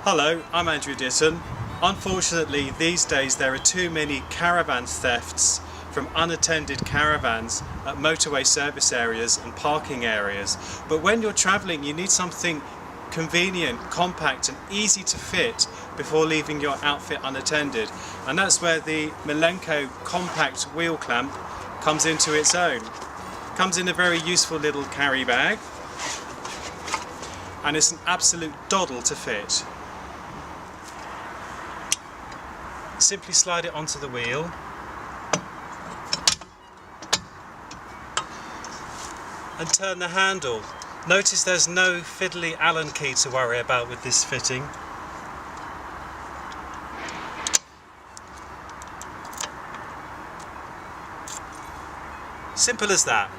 Hello, I'm Andrew Ditton. Unfortunately, these days there are too many caravan thefts from unattended caravans at motorway service areas and parking areas. But when you're travelling, you need something convenient, compact and easy to fit before leaving your outfit unattended. And that's where the Milenco compact wheel clamp comes into its own. Comes in a very useful little carry bag, and it's an absolute doddle to fit. Simply slide it onto the wheel and turn the handle. Notice there's no fiddly Allen key to worry about with this fitting. Simple as that.